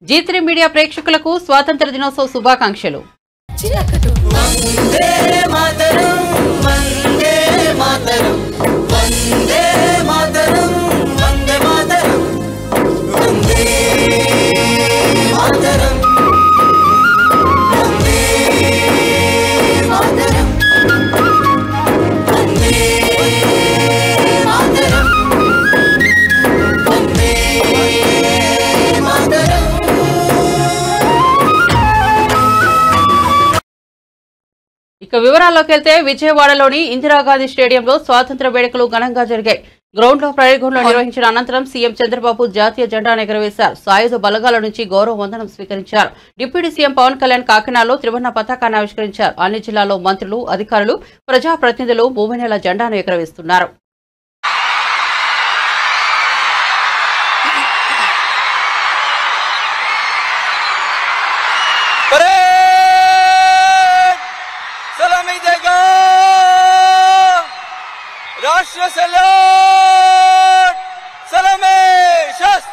G3 media ప్రేక్షకులకు స్వాతంత్ర దినోత్సవ శుభాకాంక్షలు. ఇక వివరాల్లోకి వెళ్తే విజయవాడలోని ఇందిరాగాంధీ స్టేడియంలో స్వాతంత్ర వేడుకలు ఘనంగా జరిగాయి. గ్రౌండ్లో ప్రయోగంలో నిర్వహించిన అనంతరం సీఎం చంద్రబాబు జాతీయ జెండాను ఎగురవేశారు. సాయుధ బలగాల నుంచి గౌరవ వందనం స్వీకరించారు. డిప్యూటీ సీఎం పవన్ కళ్యాణ్ కాకినాడలో త్రివర్ణ పతాకాన్ని ఆవిష్కరించారు. అన్ని జిల్లాల్లో మంత్రులు, అధికారులు, ప్రజాప్రతినిధులు మూవెనెల జెండాను ఎగురవేస్తున్నారు. राष्ट्र सलाम सलामे शस्त्र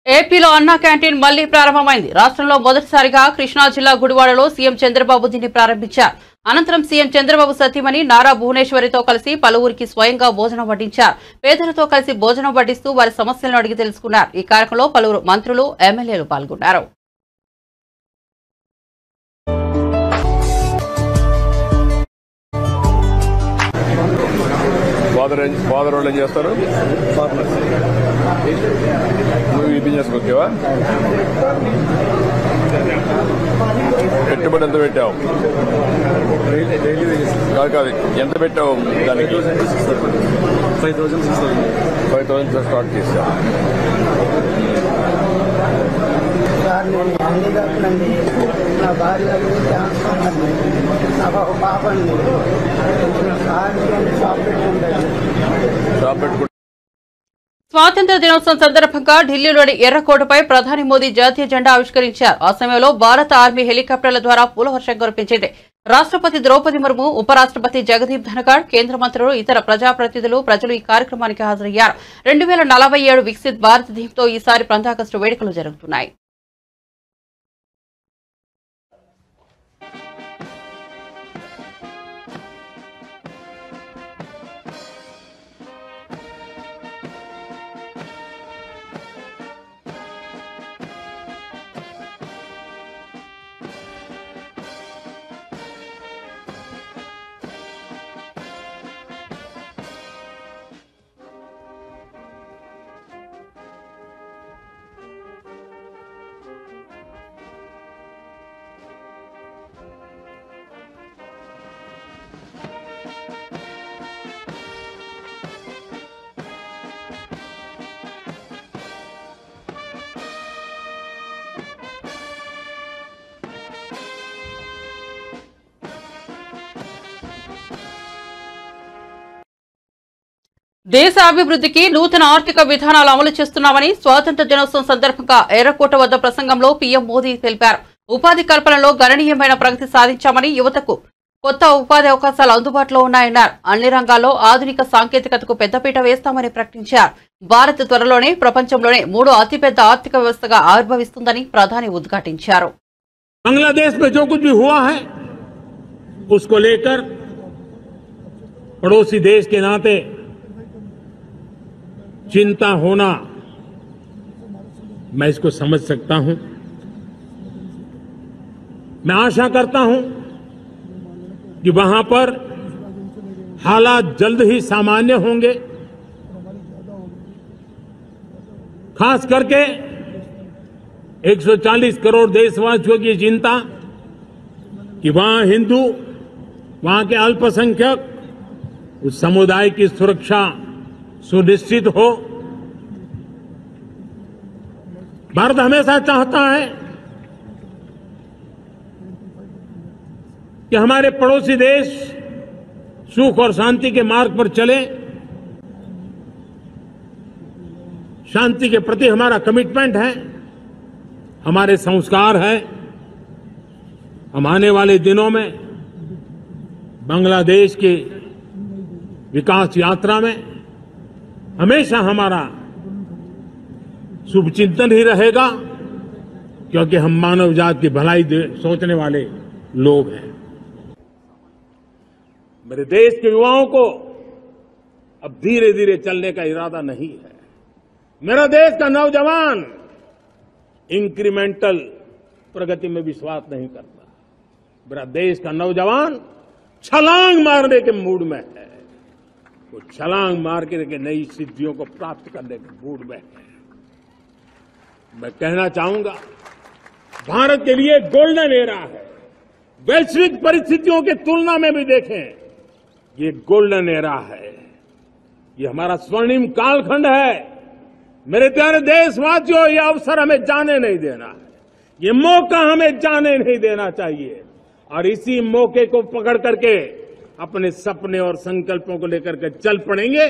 ఏపీలో అన్నా క్యాంటీన్ మళ్లీ ప్రారంభమైంది. రాష్ట్రంలో మొదటిసారిగా కృష్ణా జిల్లా గుడివాడలో సీఎం చంద్రబాబు దీన్ని ప్రారంభించారు. అనంతరం సీఎం చంద్రబాబు సతీమణి నారా భువనేశ్వరితో కలిసి పలువురికి స్వయంగా భోజనం వడ్డించారు. పేదలతో కలిసి భోజనం వడ్డిస్తూ వారి సమస్యలను అడిగి తెలుసుకున్నారు. ఈ కార్యక్రమంలో పలువురు మంత్రులు, ఎమ్మెల్యేలు పాల్గొన్నారు. ఫాదర్ వాళ్ళు ఏం చేస్తారు? నువ్వు ఈ బిజినెస్ వచ్చావా? పెట్టుబడి ఎంత పెట్టావు? కాదు ఎంత పెట్టావు దానికి? 5,000 స్టార్ట్ చేసావు. నా భార్య నాకు ఒక పాప అండి. స్వాతంత్ర దినోత్సవం సందర్భంగా ఢిల్లీలోని ఎర్రకోటపై ప్రధాని మోదీ జాతీయ జెండా ఆవిష్కరించారు. ఆ సమయంలో భారత ఆర్మీ హెలికాప్టర్ల ద్వారా పూలవర్షం కురిపించింది. రాష్ట్రపతి ద్రౌపది ముర్ము, ఉపరాష్ట్రపతి జగదీప్ ధనఖడ్, కేంద్ర మంత్రులు, ఇతర ప్రజాప్రతినిధులు, ప్రజలు ఈ కార్యక్రమానికి హాజరయ్యారు. 2047 వికసిత్ భారత్ థీమ్తో ఈసారి 15 ఆగస్టు వేడుకలు జరుగుతున్నాయి. దేశ అభివృద్ధికి నూతన ఆర్థిక విధానాలు అమలు చేస్తున్నామని స్వాతంత్ర దినోత్సవం సందర్భంగా ఎర్రకోట వద్ద ప్రసంగంలో పీఎం మోదీ తెలిపారు. ఉపాధి కల్పనలో గణనీయమైన ప్రగతి సాధించామని, యువతకు కొత్త ఉపాధి అవకాశాలు అందుబాటులో ఉన్నాయన్నారు. అన్ని రంగాల్లో ఆధునిక సాంకేతికతకు పెద్దపీట వేస్తామని ప్రకటించారు. భారత్ త్వరలోనే ప్రపంచంలోనే 3వ అతిపెద్ద ఆర్థిక వ్యవస్థగా ఆవిర్భవిస్తుందని ప్రధాని ఉద్ఘాటించారు. बांग्लादेश में जो कुछ भी हुआ है उसको लेकर पड़ोसी देश के नाते चिंता होना मैं इसको समझ सकता हूं। मैं आशा करता हूं कि वहां पर हालात जल्द ही सामान्य होंगे। खास करके 140 करोड़ देशवासियों की चिंता कि वहां हिंदू, वहां के अल्पसंख्यक, उस समुदाय की सुरक्षा सुनिश्चित हो, भारत हमेशा चाहता है कि हमारे पड़ोसी देश सुख और शांति के मार्ग पर चले। शांति के प्रति हमारा कमिटमेंट है, हमारे संस्कार है। हम आने वाले दिनों में बांग्लादेश की विकास यात्रा में हमेशा हमारा शुभचिंतन ही रहेगा, क्योंकि हम मानव जात की भलाई सोचने वाले लोग हैं। मेरे देश के युवाओं को अब धीरे धीरे चलने का इरादा नहीं है। मेरा देश का नौजवान इंक्रीमेंटल प्रगति में विश्वास नहीं करता। मेरा देश का नौजवान छलांग मारने के मूड में है। वो छलांग मार के नई सिद्धियों को प्राप्त करने के मूड में है। मैं कहना चाहूंगा, भारत के लिए गोल्डन एरा है। वैश्विक परिस्थितियों की तुलना में भी देखें, ये गोल्डन एरा है। ये हमारा स्वर्णिम कालखंड है। मेरे प्यारे देशवासियों, ये अवसर हमें जाने नहीं देना है। ये मौका हमें जाने नहीं देना चाहिए। और इसी मौके को पकड़ करके अपने सपने और संकल्पों को लेकर के चल पड़ेंगे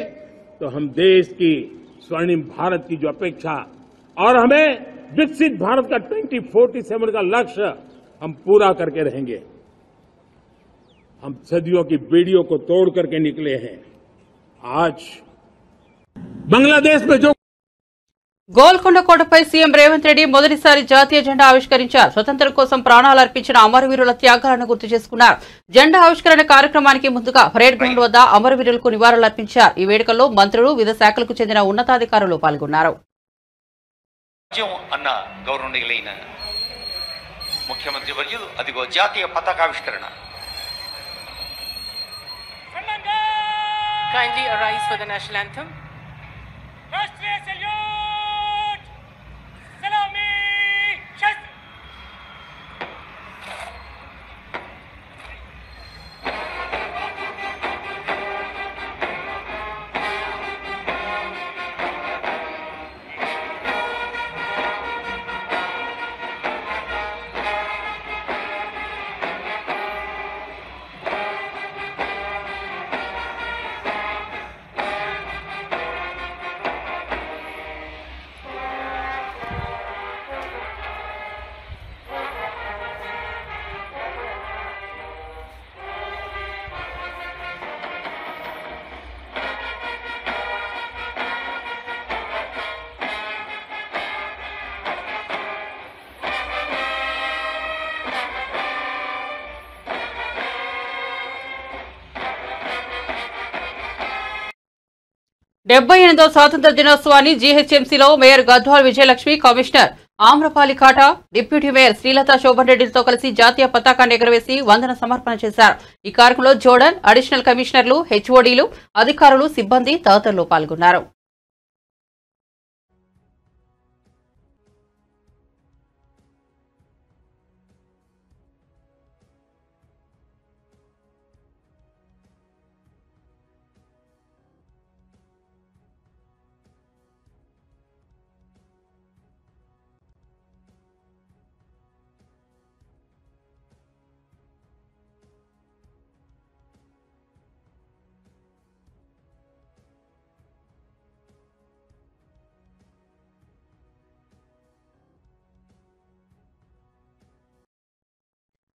तो हम देश की स्वर्णिम भारत की जो अपेक्षा और हमें विकसित भारत का 2047 का लक्ष्य हम पूरा करके रहेंगे। हम सदियों की बेड़ियों को तोड़ करके निकले हैं। आज बांग्लादेश में जो గోల్కొండ కోటపై సీఎం రేవంత్ రెడ్డి మొదటిసారి జాతీయ జెండా ఆవిష్కరించారు. స్వతంత్రం కోసం ప్రాణాలు అర్పించిన అమరవీరుల త్యాగాలను గుర్తు చేసుకున్నారు. జెండా ఆవిష్కరణ కార్యక్రమానికి ముందుగా పరేడ్ గ్రౌండ్ వద్ద అమరవీరులకు నివాళులర్పించారు. ఈ వేడుకల్లో మంత్రులు, వివిధ శాఖలకు చెందిన ఉన్నతాధికారులు పాల్గొన్నారు. అన్న గౌరవనీయులైన ముఖ్యమంత్రి వర్యులు అదిగో జాతీయ పతాకావిష్కరణ. Kindly arise for the national anthem. Rashtriya salute! Salami! Shastra! స్వాతంత్ర దినోత్సవాన్ని జీహెచ్ఎంసీలో మేయర్ గద్వాల్ విజయలక్ష్మి, కమిషనర్ ఆమ్రపాలి కాటా, డిప్యూటీ మేయర్ శ్రీలత శోభన్ రెడ్డిలతో కలిసి జాతీయ పతాకాన్ని ఎగురవేసి వందన సమర్పణ చేశారు. ఈ కార్యక్రమంలో జోర్డన్ అడిషనల్ కమిషనర్లు, హెచ్ఓడీలు, అధికారులు, సిబ్బంది తదితరులు పాల్గొన్నారు.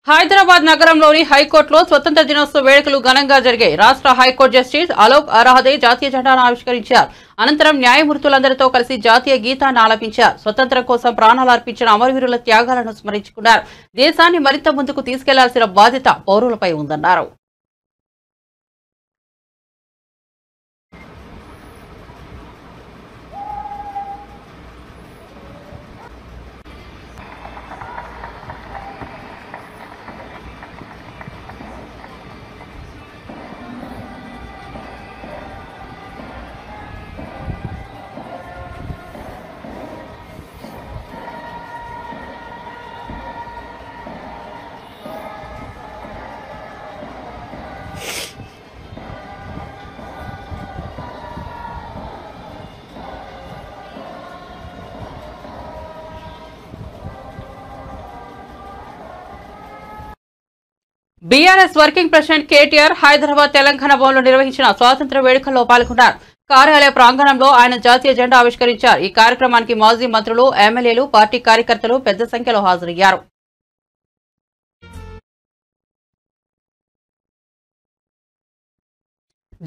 హైదరాబాద్ నగరంలోని హైకోర్టులో స్వతంత్ర దినోత్సవ వేడుకలు ఘనంగా జరిగాయి. రాష్ట్ర హైకోర్టు జస్టిస్ అలోక్ అరాహదే జాతీయ జెండాను ఆవిష్కరించారు. అనంతరం న్యాయమూర్తులందరితో కలిసి జాతీయ గీతాన్ని ఆలపించారు. స్వతంత్రం కోసం ప్రాణాలు అర్పించిన అమరవీరుల త్యాగాలను స్మరించుకున్నారు. దేశాన్ని మరింత ముందుకు తీసుకెళ్లాల్సిన బాధ్యత పౌరులపై ఉందన్నారు. BRS working president KTR Hyderabad Telangana భవన్లో నిర్వహించిన స్వాతంత్ర్య వేడుకల్లో పాల్గొన్నారు. కార్యాలయ ప్రాంగణంలో ఆయన జాతీయ జెండా ఆవిష్కరించారు. ఈ కార్యక్రమానికి మాజీ మంత్రులు, ఎమ్మెల్యేలు, పార్టీ కార్యకర్తలు పెద్ద సంఖ్యలో హాజరయ్యారు.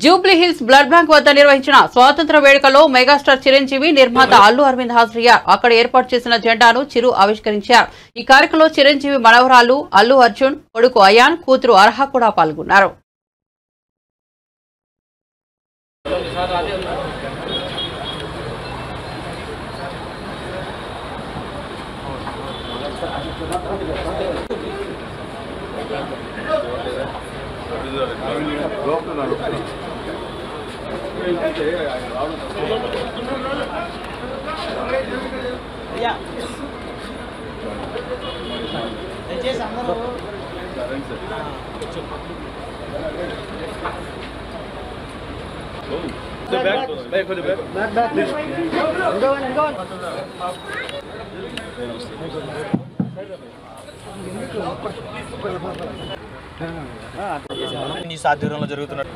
జూబ్లీహిల్స్ బ్లడ్ బ్యాంక్ వద్ద నిర్వహించిన స్వాతంత్ర్య వేడుకల్లో మెగాస్టార్ చిరంజీవి, నిర్మాత అల్లు అరవింద్ హాజరయ్యారు. అక్కడ ఏర్పాటు చేసిన జెండాను చిరు ఆవిష్కరించారు. ఈ కార్యక్రమంలో చిరంజీవి మనవరాలు అల్లు అర్జున్, కొడుకు అయాన్, కూతురు అర్హ కూడా పాల్గొన్నారు. సాధ్యంలో జరుగుతున్నట్టు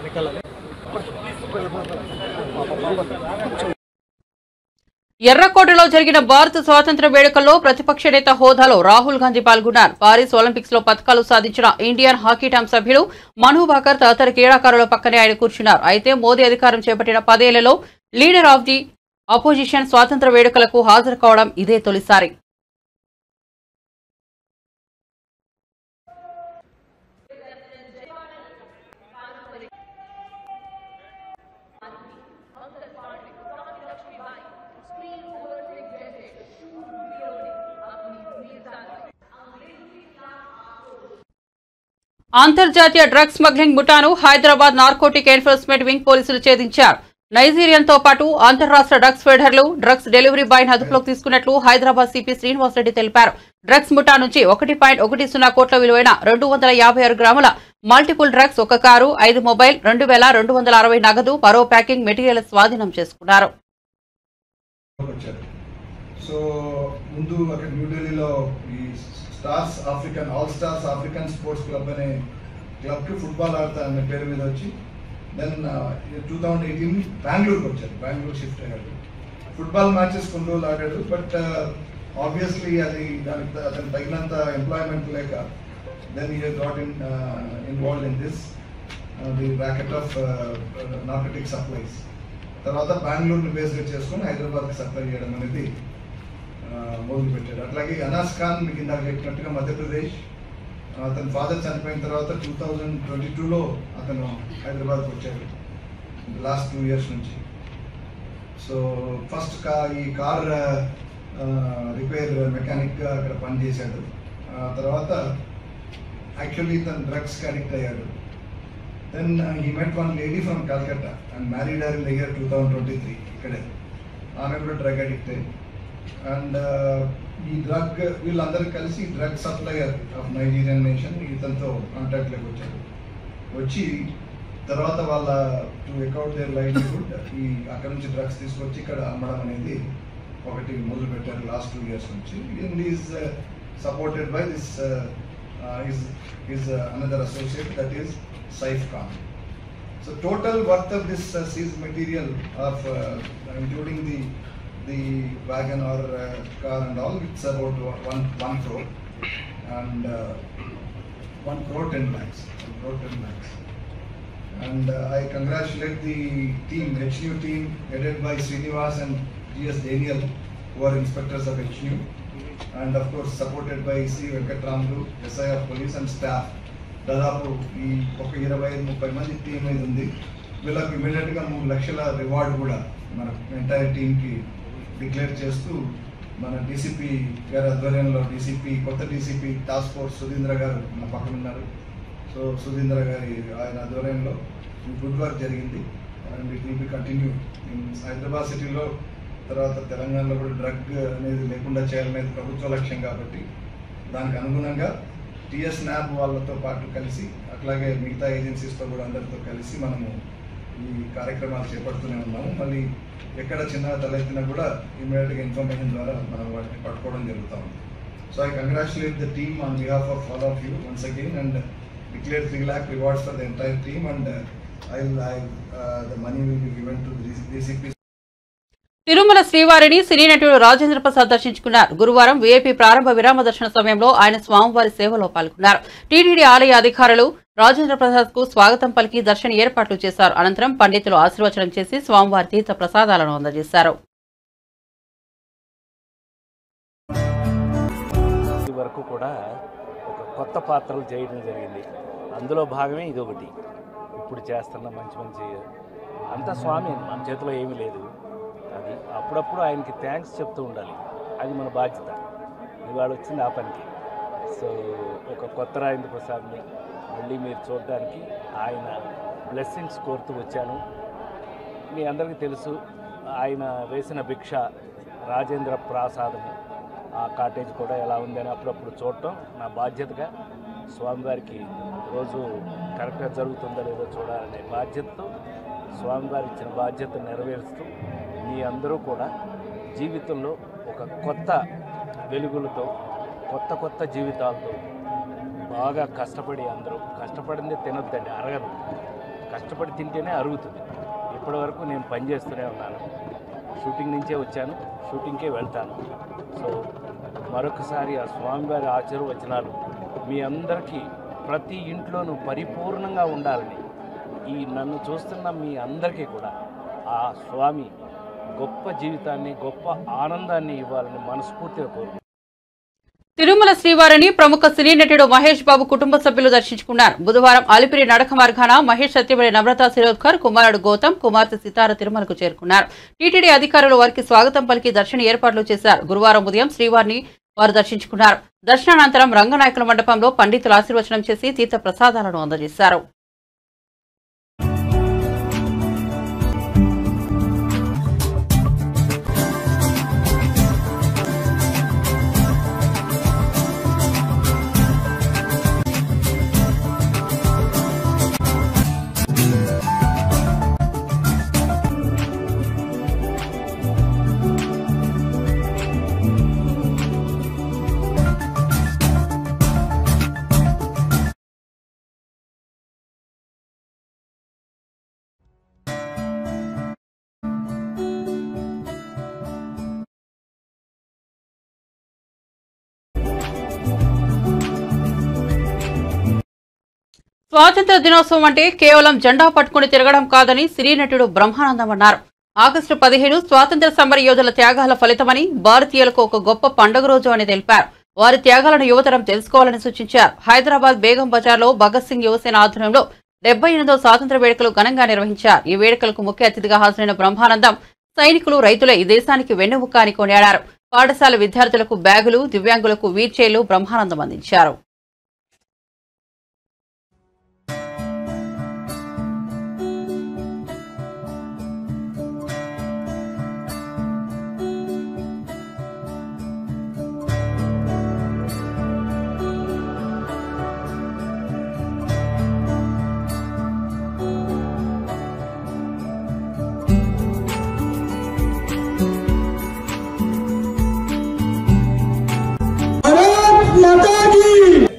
ఎర్రకోటలో జరిగిన భారత స్వాతంత్ర్య వేడుకల్లో ప్రతిపక్ష నేత హోదాలో రాహుల్ గాంధీ పాల్గొన్నారు. పారిస్ ఒలింపిక్స్ లో పతకాలు సాధించిన ఇండియన్ హాకీ టీం సభ్యులు మను భాకర్ తదితర క్రీడాకారుల పక్కనే ఆయన కూర్చున్నారు. అయితే మోదీ అధికారం చేపట్టిన 10 ఏళ్లలో లీడర్ ఆఫ్ ది అపోజిషన్ స్వాతంత్ర్య వేడుకలకు హాజరు కావడం ఇదే తొలిసారి. అంతర్జాతీయ డ్రగ్స్ స్మగ్లింగ్ ముఠాను హైదరాబాద్ నార్కోటిక్ ఎన్ఫోర్స్మెంట్ వింగ్ పోలీసులు ఛేదించారు. నైజీరియాతో పాటు అంతర్రాష్ట్ర డ్రగ్స్ ఫెడర్లు, డ్రగ్స్ డెలివరీ బాయ్ను అదుపులోకి తీసుకున్నట్లు హైదరాబాద్ సిపి శ్రీనివాసరెడ్డి తెలిపారు. డ్రగ్స్ ముఠా నుంచి 1.10 కోట్ల విలువైన 256 గ్రాముల మల్టిపుల్ డ్రగ్స్, 1 కారు, 5 మొబైల్, 2260 నగదు, మరో ప్యాకింగ్ మెటీరియల్ స్వాధీనం చేసుకున్నారు. సో ముందు అక్కడ న్యూఢిల్లీలో ఈ stars African all stars African sports club అనే క్లబ్కి ఫుట్బాల్ ఆడతా అనే పేరు మీద వచ్చి దెన్ 2018 బెంగళూరుకి వచ్చారు. బెంగళూరు షిఫ్ట్ అయ్యాడు. ఫుట్బాల్ మ్యాచెస్ కొన్ని రోజులు ఆడాడు. బట్ ఆబ్వియస్లీ అది దానికి అతను తగినంత ఎంప్లాయ్మెంట్ లేక then he got involved in this the racket of narcotic supplies. తర్వాత బెంగళూరుని బేస్గా చేసుకుని హైదరాబాద్కి సప్లై చేయడం అనేది మొదలు పెట్టాడు. అట్లాగే అనాస్ ఖాన్ మీకు ఇందాక చెప్పినట్టుగా మధ్యప్రదేశ్, అతని ఫాదర్ చనిపోయిన తర్వాత 2022లో అతను హైదరాబాద్కి వచ్చాడు, లాస్ట్ 2 years నుంచి. సో ఫస్ట్ ఈ కార్ రిపేర్ మెకానిక్గా అక్కడ పనిచేశాడు. తర్వాత యాక్చువల్లీ తను డ్రగ్స్కి అడిక్ట్ అయ్యాడు. Then he met one lady from Calcutta and married her in the year 2023 ఇక్కడే. ఆమె కూడా డ్రగ్ అడిక్ట్ అయ్యి అండ్ ఈ డ్రగ్ వీళ్ళందరూ కలిసి drug supplier of Nigerian nation ఇతనితో కాంటాక్ట్లోకి వచ్చారు. వచ్చి తర్వాత వాళ్ళ టు ఎకౌట్ దేర్ లైవ్లీహుడ్ ఈ అక్కడ నుంచి డ్రగ్స్ తీసుకొచ్చి ఇక్కడ అమ్మడం అనేది ఒకటి మొదలు పెట్టారు లాస్ట్ 2 years నుంచి. And is supported by this is another associate that is Saif Khan. So total worth of this seize material of including the wagon or car and all, it's about 1 crore and 1 crore 10 lakhs. And I congratulate the team, HNU team headed by Srinivas and GS Daniel, who are inspectors of HNU, and of course supported by C. Venkatramlu, SI of police and staff. దాదాపు ఈ ఒక 25-30 మంది team మీద ఉంది. వీళ్ళకి ఇమీడియట్గా 3 లక్షల reward కూడా మన ఎంటైర్ టీంకి డిక్లేర్ చేస్తూ మన డీసీపీ గారి ఆధ్వర్యంలో కొత్త డీసీపీ టాస్క్ ఫోర్స్ సుధీంద్ర గారు మన పక్కన ఉన్నారు. సో సుధీంద్ర గారి ఆయన ఆధ్వర్యంలో గుడ్ వర్క్ జరిగింది and it will be continue in Hyderabad సిటీలో. తర్వాత తెలంగాణలో కూడా డ్రగ్ అనేది లేకుండా చేయాలనేది ప్రభుత్వ లక్ష్యం కాబట్టి దానికి అనుగుణంగా టీఎస్ న్యాబ్ వాళ్ళతో పాటు కలిసి అట్లాగే మిగతా ఏజెన్సీస్తో కూడా అందరితో కలిసి మనము ఈ కార్యక్రమాలు చేపడుతూనే ఉన్నాము. మళ్ళీ ఎక్కడ చిన్న తలెత్తినా కూడా ఇమీడియట్గా ఇన్ఫర్మేషన్ ద్వారా మనం వాటిని పట్టుకోవడం జరుగుతూ ఉంది. So I congratulate the team on behalf of all of you once again and declared 3 lakh rewards for the entire team, and the money will be given to the DCP. Tirumala శ్రీవారిని సినీ నటుడు రాజేంద్ర ప్రసాద్ దర్శించుకున్నారు. గురువారం వీఐపీ ప్రారంభ విరామ దర్శన సమయంలో ఆయన స్వామివారి సేవలో పాల్గొన్నారు. టీటీడీ ఆలయ అధికారులు రాజేంద్ర ప్రసాద్ కు స్వాగతం పలికి దర్శన ఏర్పాట్లు చేశారు. అనంతరం పండితులు ఆశీర్వచనం చేసి స్వామివారి తీర్థ ప్రసాదాలను అందజేశారు. వరకు కూడా ఒక కొత్త పాత్రలు చేయడం జరిగింది. అందులో భాగమే ఇది ఒకటి. ఇప్పుడు చేస్తున్న మంచి అంతా స్వామి, మన చేతిలో ఏమీ లేదు. అది అప్పుడప్పుడు ఆయనకి థ్యాంక్స్ చెప్తూ ఉండాలి. అది మన బాధ్యత. ఇవాళ వచ్చింది ఆ పనికి. సో ఒక కొత్త రాజేంద్ర ప్రసాద్ని మళ్ళీ మీరు చూడడానికి ఆయన బ్లెస్సింగ్స్ కోరుతూ వచ్చాను. మీ అందరికీ తెలుసు ఆయన వేసిన భిక్ష రాజేంద్ర ప్రసాదము. ఆ కాటేజ్ కూడా ఎలా ఉందని అప్పుడప్పుడు చూడటం నా బాధ్యతగా, స్వామివారికి రోజు కరెక్ట్గా జరుగుతుందో లేదో చూడాలనే బాధ్యతతో స్వామివారి ఇచ్చిన బాధ్యతను నెరవేరుస్తూ మీ అందరూ కూడా జీవితంలో ఒక కొత్త వెలుగులతో కొత్త జీవితాలతో బాగా కష్టపడి, అందరూ కష్టపడిందే తినొద్దండి, అరగదు. కష్టపడి తింటేనే అరుగుతుంది. ఇప్పటివరకు నేను పనిచేస్తూనే ఉన్నాను. షూటింగ్ నుంచే వచ్చాను, షూటింగ్కే వెళ్తాను. సో మరొకసారి ఆ స్వామివారి ఆశీర్వచనాలు మీ అందరికీ ప్రతి ఇంట్లోనూ పరిపూర్ణంగా ఉండాలని, ఈ నన్ను చూస్తున్న మీ అందరికీ కూడా ఆ స్వామి గొప్ప జీవితాన్ని, గొప్ప ఆనందాన్ని ఇవ్వాలని మనస్ఫూర్తిగా కోరుకుంటున్నాను. తిరుమల శ్రీవారిని ప్రముఖ సినీ నటుడు మహేష్ బాబు కుటుంబ సభ్యులు దర్శించుకున్నారు. బుధవారం అలిపిరి నడక మార్గాన మహేష్ సత్యమణి నమ్రత శిరోద్కర్, కుమారుడు గౌతమ్, కుమార్తె సితార తిరుమలకు చేరుకున్నారు. టీటీడీ అధికారులు వారికి స్వాగతం పలికి దర్శన ఏర్పాట్లు చేశారు. గురువారం ఉదయం శ్రీవారిని వారు దర్శించుకున్నారు. దర్శనానంతరం రంగనాయకుల మండపంలో పండితులు ఆశీర్వచనం చేసి తీర్థ ప్రసాదాలను అందజేశారు. స్వాతంత్ర దినోత్సవం అంటే కేవలం జెండా పట్టుకుని తిరగడం కాదని సినీ నటుడు బ్రహ్మానందం అన్నారు. ఆగస్టు 15 స్వాతంత్ర సమర యోధుల త్యాగాల ఫలితమని, భారతీయులకు ఒక గొప్ప పండుగ రోజు అని తెలిపారు. వారి త్యాగాలను యువతరం తెలుసుకోవాలని సూచించారు. హైదరాబాద్ బేగం బజార్లో భగత్ సింగ్ యువసేన ఆధ్వర్యంలో 78వ స్వాతంత్ర వేడుకలు ఘనంగా నిర్వహించారు. ఈ వేడుకలకు ముఖ్య అతిథిగా హాజరైన బ్రహ్మానందం సైనికులు, రైతులే ఈ దేశానికి వెన్నెముక అని కొనియాడారు. పాఠశాల విద్యార్థులకు బ్యాగులు, దివ్యాంగులకు వీల్చైర్లు బ్రహ్మానందం అందించారు.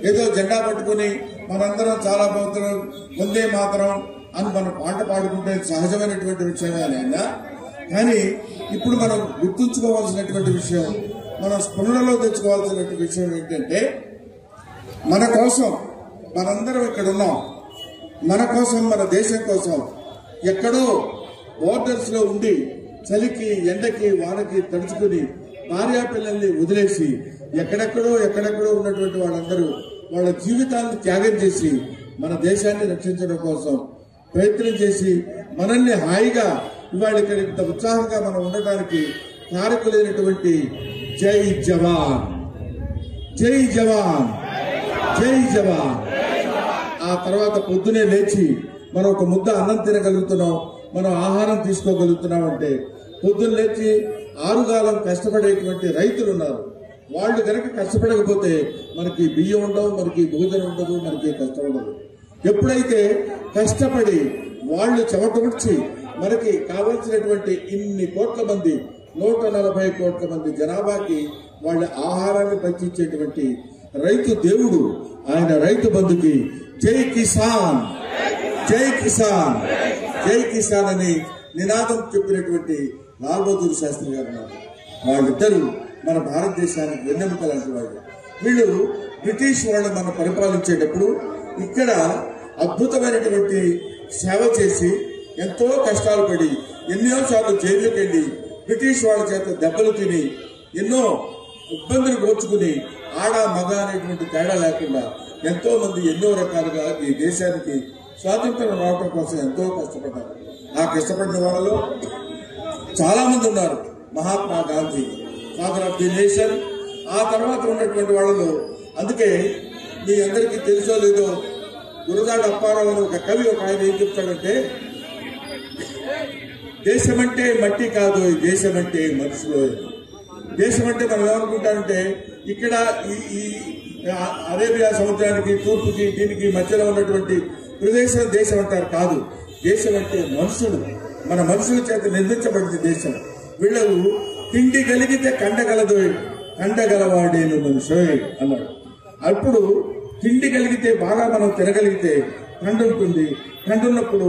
ఏదో జెండా పట్టుకుని మనందరం చాలా బాగుతున్నాం, వందే మాతరం అని మనం పాట పాడుకుంటే సహజమైనటువంటి విషయమే అయినా, కానీ ఇప్పుడు మనం గుర్తుంచుకోవాల్సినటువంటి విషయం, మనం స్ఫురణలో తెచ్చుకోవాల్సినటువంటి విషయం ఏంటంటే, మన కోసం మనందరం ఇక్కడ ఉన్నాం, మన కోసం, మన దేశం కోసం ఎక్కడో బోర్డర్స్ లో ఉండి చలికి, ఎండకి, వానకి తడుచుకుని భార్యా పిల్లల్ని వదిలేసి ఎక్కడెక్కడో ఉన్నటువంటి వాళ్ళందరూ వాళ్ళ జీవితాలను త్యాగం చేసి మన దేశాన్ని రక్షించడం కోసం ప్రయత్నం చేసి మనల్ని హాయిగా ఇవాళ ఇక్కడ ఇంత ఉత్సాహంగా మనం ఉండటానికి కారకులైనటువంటి జై జవాన్, జై జవాన్, జై జవాన్. ఆ తర్వాత పొద్దునే లేచి మనం ఒక ముద్ద అన్నం తినగలుగుతున్నాం, మనం ఆహారం తీసుకోగలుగుతున్నాం అంటే పొద్దున్న లేచి ఆరుగాలం కష్టపడేటువంటి రైతులు ఉన్నారు. వాళ్ళు కనుక కష్టపడకపోతే మనకి బియ్యం ఉండవు, మనకి భోజనం ఉండదు, మనకి కష్టం ఉండదు. ఎప్పుడైతే కష్టపడి వాళ్ళు చెమటముడ్చి మనకి కావాల్సినటువంటి ఇన్ని కోట్ల మంది, 140 కోట్ల మంది జనాభాకి వాళ్ళ ఆహారాన్ని పంచేటువంటి రైతు దేవుడు, ఆయన రైతు బంధుకి జై కిసాన్, జై కిసాన్, జై కిసాన్ అని నినాదం చెప్పినటువంటి లాల్ బహదూర్ శాస్త్రి గారు ఉన్నారు. వాళ్ళిద్దరూ మన భారతదేశానికి వెన్నెముక లాంటి వాళ్ళు. వీళ్ళు బ్రిటిష్ వాళ్ళు మనం పరిపాలించేటప్పుడు ఇక్కడ అద్భుతమైనటువంటి సేవ చేసి ఎంతో కష్టాలు పడి ఎన్నోసార్లు జైలుకి వెళ్ళి బ్రిటిష్ వాళ్ళ చేత దెబ్బలు తిని ఎన్నో ఇబ్బందులు కోర్చుకుని ఆడ మగ అనేటువంటి తేడా లేకుండా ఎంతో మంది ఎన్నో రకాలుగా ఈ దేశానికి స్వాతంత్రం రావడం కోసం ఎంతో కష్టపడ్డారు. ఆ కష్టపడిన వాళ్ళలో చాలా మంది ఉన్నారు. Mahatma Gandhi, father of the nation. ఆ తర్వాత ఉన్నటువంటి వాళ్ళలో అందుకే మీ అందరికీ తెలుసో లేదో గురజాడ అప్పారావు అని ఒక కవి ఒక ఆయన ఏం చెప్తాడంటే, దేశమంటే మట్టి కాదు, దేశమంటే మనుషులు. దేశం అంటే మనం ఏమనుకుంటామంటే ఇక్కడ ఈ అరేబియా సముద్రానికి తూర్పుకి దీనికి మధ్యలో ఉన్నటువంటి ప్రదేశం దేశం అంటారు. కాదు, దేశం అంటే మనుషులు. మన మనుషుల చేత నిర్మించబడింది దేశం. వీళ్ళు తిండి కలిగితే కండగలదు, కండగలవాడేను మనుషు అన్నాడు. అప్పుడు తిండి కలిగితే బాగా మనం తినగలిగితే కండ ఉంటుంది. కండ ఉన్నప్పుడు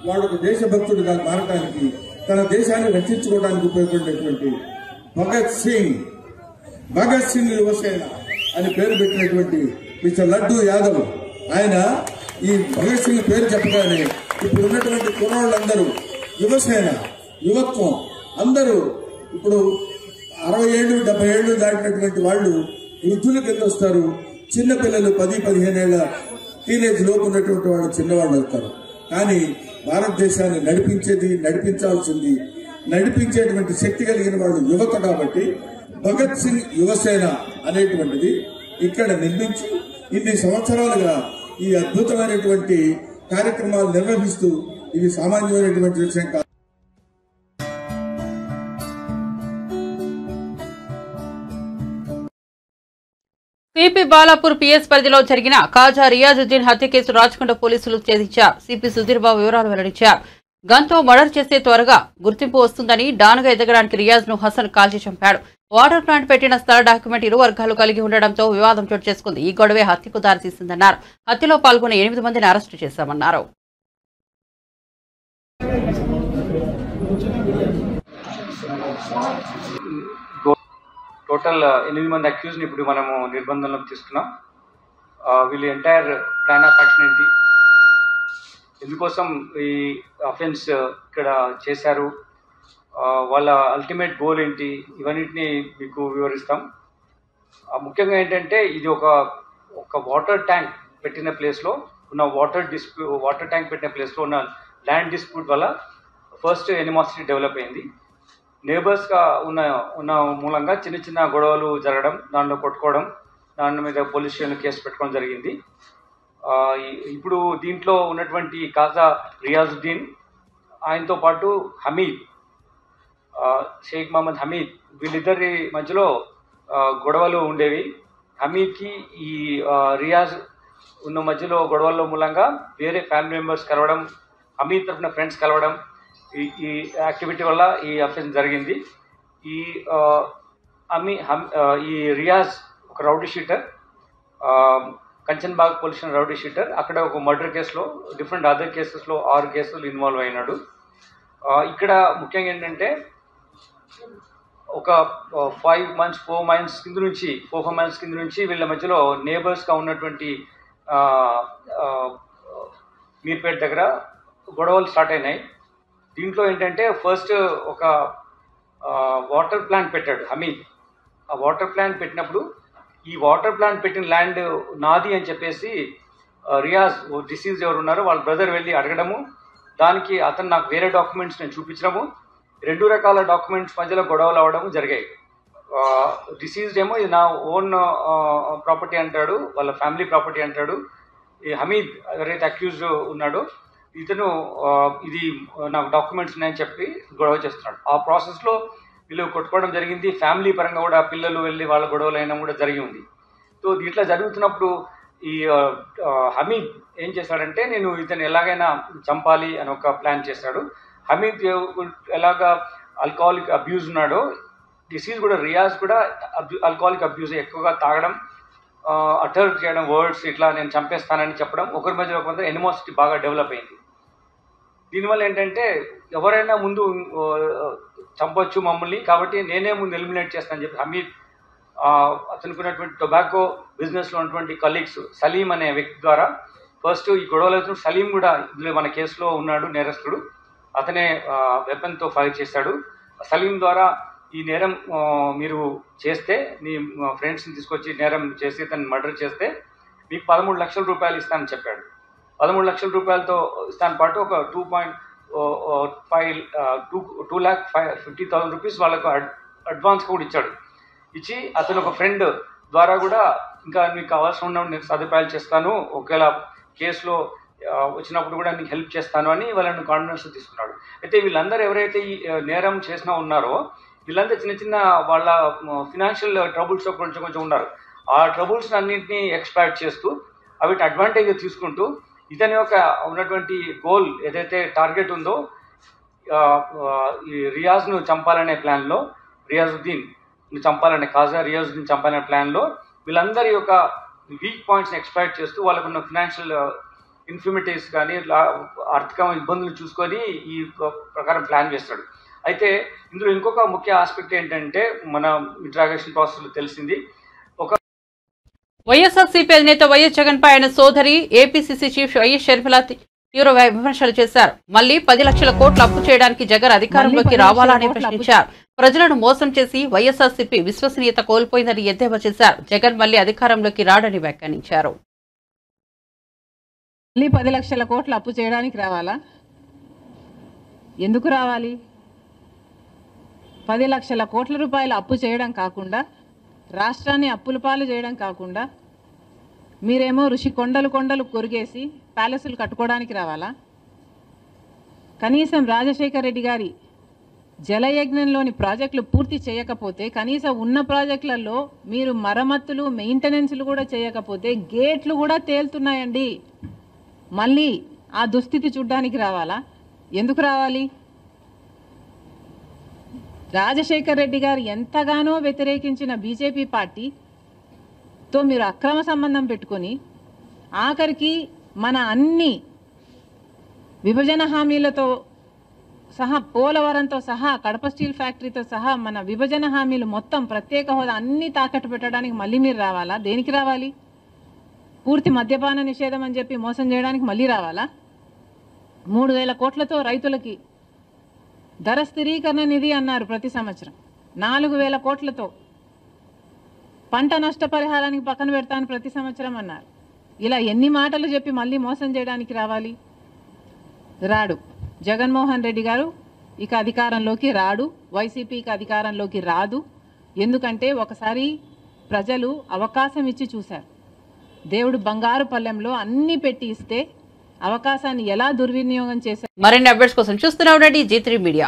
వాడు దేశభక్తుడిగా మారడానికి, తన దేశాన్ని రక్షించుకోవడానికి ఉపయోగపడినటువంటి భగత్ సింగ్ యువసేన అని పేరు పెట్టినటువంటి మిస్టర్ లడ్డూ యాదవ్, ఆయన ఈ భగత్ సింగ్ పేరు చెప్పగానే ఇప్పుడు ఉన్నటువంటి కుర్రాళ్ళందరూ యువసేన, యువత్వం అందరూ ఇప్పుడు 60 ఏళ్ళు 70 ఏళ్ళు దాటినటువంటి వాళ్ళు వృద్ధుల కింద వస్తారు. చిన్నపిల్లలు 10-15 ఏళ్ల టీనేజ్ లోపు ఉన్నటువంటి వాళ్ళు చిన్నవాళ్ళు అవుతారు. కానీ భారతదేశాన్ని నడిపించాల్సింది, నడిపించేటువంటి శక్తి కలిగిన వాళ్ళు యువత. కాబట్టి భగత్ సింగ్ యువసేన అనేటువంటిది ఇక్కడ నిర్మించి ఇన్ని సంవత్సరాలుగా ఈ అద్భుతమైనటువంటి కార్యక్రమాలు నిర్వహిస్తూ ఇది సామాన్యమైనటువంటి విషయం కాదు. సిపి బాలాపూర్ పిఎస్ పరిధిలో జరిగిన కాజా రియాజుద్దీన్ హత్య కేసు రాచకొండ పోలీసులు ఛేదించారు. సిపి సుధీర్ బాబు వివరాలు వెల్లడించారు. గన్తో మర్డర్ చేస్తే త్వరగా గుర్తింపు వస్తుందని డానుగా ఎదగడానికి రియాజ్ ను హసన్ కాల్చి చంపాడు. వాటర్ ప్లాంట్ పెట్టిన స్థల డాక్యుమెంట్ ఇరు వర్గాలు కలిగి ఉండడంతో వివాదం చోటు చేసుకుంది. ఈ గొడవే హత్యకు దారితీసిందన్నారు. హత్యలో పాల్గొన్న 8 మందిని అరెస్టు చేశామన్నారు. టోటల్ 8 మంది అక్యూజ్ని ఇప్పుడు మనము నిర్బంధంలోకి తీసుకున్నాం. వీళ్ళు ఎంటైర్ ప్లాన్ ఆఫ్ యాక్షన్ ఏంటి, ఎందుకోసం ఈ అఫెన్స్ ఇక్కడ చేశారు, వాళ్ళ అల్టిమేట్ గోల్ ఏంటి, ఇవన్నిటిని మీకు వివరిస్తాం. ముఖ్యంగా ఏంటంటే ఇది ఒక వాటర్ ట్యాంక్ పెట్టిన ప్లేస్లో ఉన్న వాటర్ ట్యాంక్ పెట్టిన ప్లేస్లో ఉన్న ల్యాండ్ డిస్ప్యూట్ వల్ల ఫస్ట్ ఎనిమాసిటీ డెవలప్ అయింది. నేబర్స్గా ఉన్న మూలంగా చిన్న చిన్న గొడవలు జరగడం, దానిలో కొట్టుకోవడం, దాని మీద పోలీస్ స్టేషన్లో కేసు పెట్టుకోవడం జరిగింది. ఇప్పుడు దీంట్లో ఉన్నటువంటి కాజా రియాజుద్దీన్, ఆయనతో పాటు హమీద్, షేక్ మహమ్మద్ హమీద్, వీళ్ళిద్దరి మధ్యలో గొడవలు ఉండేవి. హమీద్కి ఈ రియాజ్ ఉన్న మధ్యలో గొడవల మూలంగా వేరే ఫ్యామిలీ మెంబర్స్ కలవడం, హమీద్ తరఫున ఫ్రెండ్స్ కలవడం, ఈ యాక్టివిటీ వల్ల ఈ అఫెన్స్ జరిగింది. ఈ రియాజ్ ఒక rowdy sheeter, Kanchanbagh police station rowdy sheeter. అక్కడ ఒక మర్డర్ కేసులో, డిఫరెంట్ అదర్ కేసెస్లో 6 కేసులు ఇన్వాల్వ్ అయినాడు. ఇక్కడ ముఖ్యంగా ఏంటంటే ఒక 4 months కింద నుంచి వీళ్ళ మధ్యలో నేబర్స్గా ఉన్నటువంటి మీర్పేట దగ్గర గొడవలు స్టార్ట్ అయినాయి. దీంట్లో ఏంటంటే ఫస్ట్ ఒక వాటర్ ప్లాంట్ పెట్టాడు హమీద్. ఆ వాటర్ ప్లాంట్ పెట్టినప్పుడు ఈ వాటర్ ప్లాంట్ పెట్టిన ల్యాండ్ నాది అని చెప్పేసి రియాజ్ డిసీజ్ ఎవరు ఉన్నారో వాళ్ళ బ్రదర్ వెళ్ళి అడగడము, దానికి అతను నాకు వేరే డాక్యుమెంట్స్ నేను చూపించడము, 2 రకాల డాక్యుమెంట్స్ మధ్యలో గొడవలు అవ్వడము జరిగాయి. డిసీజ్డ్ ఏమో ఇది నా ఓన్ ప్రాపర్టీ అంటాడు, వాళ్ళ ఫ్యామిలీ ప్రాపర్టీ అంటాడు. ఈ హమీద్ ఎవరైతే అక్యూజ్ ఉన్నాడో ఇతను ఇది నాకు డాక్యుమెంట్స్ ఉన్నాయని చెప్పి గొడవ చేస్తున్నాడు. ఆ ప్రాసెస్లో వీళ్ళు కొట్టుకోవడం జరిగింది. ఫ్యామిలీ పరంగా కూడా పిల్లలు వెళ్ళి వాళ్ళ గొడవలు అయినా కూడా జరిగి ఉంది. సో దీంట్లో జరుగుతున్నప్పుడు ఈ హమీద్ ఏం చేశాడంటే నేను ఇతను ఎలాగైనా చంపాలి అని ఒక ప్లాన్ చేశాడు. హమీద్ ఎలాగా ఆల్కహాలిక్ అబ్యూజ్ ఉన్నాడో, డిసీజ్ కూడా రియాజ్ కూడా ఆల్కహాలిక్ అబ్యూజ్ ఎక్కువగా తాగడం, అటర్ చేయడం, వర్డ్స్ ఇట్లా నేను చంపేస్తానని చెప్పడం, ఒకరి మధ్య ఒక మధ్య ఎనిమోసిటీ బాగా డెవలప్ అయింది. దీనివల్ల ఏంటంటే ఎవరైనా ముందు చంపొచ్చు మమ్మల్ని, కాబట్టి నేనే ముందు ఎలిమినేట్ చేస్తానని చెప్పి హమీద్ అతనికి ఉన్నటువంటి టొబాకో బిజినెస్లో ఉన్నటువంటి కలీగ్స్ సలీం అనే వ్యక్తి ద్వారా ఫస్ట్ ఈ గొడవలు సలీం కూడా ఇందులో మన కేసులో ఉన్నాడు నేరస్తుడు. అతనే వెపన్తో ఫైర్ చేశాడు. సలీం ద్వారా ఈ నేరం మీరు చేస్తే, నీ ఫ్రెండ్స్ని తీసుకొచ్చి నేరం చేసి తను మర్డర్ చేస్తే మీకు 13 లక్షల రూపాయలు ఇస్తానని చెప్పాడు. 13 లక్షల రూపాయలతో ఇస్తాను పాటు ఒక 2,50,000 రూపీస్ వాళ్ళకు అడ్వాన్స్ కూడా ఇచ్చాడు. ఇచ్చి అతను ఒక ఫ్రెండ్ ద్వారా కూడా ఇంకా మీకు కావాల్సిన ఉన్న నేను సదుపాయాలు చేస్తాను, ఒకవేళ కేసులో వచ్చినప్పుడు కూడా నీకు హెల్ప్ చేస్తాను అని వాళ్ళని కాన్ఫిడెన్స్ తీసుకున్నాడు. అయితే వీళ్ళందరూ ఎవరైతే ఈ నేరం చేసినా ఉన్నారో వీళ్ళంతా చిన్న చిన్న వాళ్ళ ఫినాన్షియల్ ట్రబుల్స్ కొంచెం ఉన్నారు. ఆ ట్రబుల్స్ అన్నింటినీ ఎక్స్ప్లాయిట్ చేస్తూ వీటి అడ్వాంటేజ్ తీసుకుంటూ ఇతని యొక్క ఉన్నటువంటి గోల్ ఏదైతే టార్గెట్ ఉందో ఈ రియాజ్ను చంపాలనే ప్లాన్లో, రియాజుద్దీన్ చంపాలనే రియాజుద్దీన్ చంపాలనే ప్లాన్లో వీళ్ళందరి యొక్క వీక్ పాయింట్స్ని ఎక్స్ప్లాయిట్ చేస్తూ వాళ్ళకున్న ఫినాన్షియల్ ఇన్ఫిమిటీస్ కానీ ఆర్థిక ఇబ్బందులు చూసుకొని ఈ ప్రకారం ప్లాన్ చేస్తాడు. అయితే ఇందులో ఇంకొక ముఖ్య ఆస్పెక్ట్ ఏంటంటే మన ఇంట్రాగేషన్ ప్రాసెస్లో తెలిసింది, వైఎస్ఆర్సీపీ అధినేత వైఎస్ జగన్ పై ఆయన సోదరి ఏపీసీసీ చీఫ్ వైఎస్ షర్మిల తీవ్ర విమర్శలు చేశారు. మళ్లీ 10 లక్షల కోట్లు అప్పు చేయడానికి జగన్ అధికారంలోకి రావాలా అని ప్రశ్నించారు. ప్రజలను మోసం చేసి వైఎస్ఆర్సీపీ విశ్వసనీయత కోల్పోయిందని ఎద్దేవా చేశారు. జగన్ మళ్లీ అధికారంలోకి రాడని వ్యాఖ్యానించారు. మళ్ళీ 10 లక్షల కోట్లు అప్పు చేయడానికి రావాలా? ఎందుకు రావాలి? 10 లక్షల కోట్ల రూపాయలు అప్పు చేయడం కాకుండా, రాష్ట్రాన్ని అప్పుల పాలు చేయడం కాకుండా, మీరేమో కొండలు కొరిగేసి ప్యాలెస్లు కట్టుకోవడానికి రావాలా? కనీసం రాజశేఖర్ రెడ్డి గారి జలయజ్ఞంలోని ప్రాజెక్టులు పూర్తి చేయకపోతే, కనీసం ఉన్న ప్రాజెక్టులలో మీరు మరమ్మతులు మెయింటెనెన్స్లు కూడా చేయకపోతే గేట్లు కూడా తేలుతున్నాయండి. మళ్ళీ ఆ దుస్థితి చూడ్డానికి రావాలా? ఎందుకు రావాలి? రాజశేఖర్ రెడ్డి గారు ఎంతగానో వ్యతిరేకించిన బీజేపీ పార్టీతో మీరు అక్రమ సంబంధం పెట్టుకొని ఆఖరికి మన అన్ని విభజన హామీలతో సహా, పోలవరంతో సహా, కడప స్టీల్ ఫ్యాక్టరీతో సహా మన విభజన హామీలు మొత్తం, ప్రత్యేక హోదా అన్నీ తాకట్టు పెట్టడానికి మళ్ళీ మీరు రావాలా? దేనికి రావాలి? పూర్తి మద్యపాన నిషేధం అని చెప్పి మోసం చేయడానికి మళ్ళీ రావాలా? 3,000 కోట్లతో రైతులకి ధర స్థిరీకరణ నిధి అన్నారు ప్రతి సంవత్సరం, 4,000 కోట్లతో పంట నష్టపరిహారానికి పక్కన పెడతాను ప్రతి సంవత్సరం అన్నారు. ఇలా ఎన్ని మాటలు చెప్పి మళ్ళీ మోసం చేయడానికి రావాలి? రాడు. జగన్మోహన్ రెడ్డి గారు ఇక అధికారంలోకి రాడు, వైసీపీకి అధికారంలోకి రాదు. ఎందుకంటే ఒకసారి ప్రజలు అవకాశం ఇచ్చి చూశారు. దేవుడు బంగారు పల్లెంలో అన్ని పెట్టి ఇస్తే అవకాశాన్ని ఎలా దుర్వినియోగం చేశారు. మరిన్ని అప్డేట్స్ కోసం చూస్తూనే ఉండండి G3 మీడియా.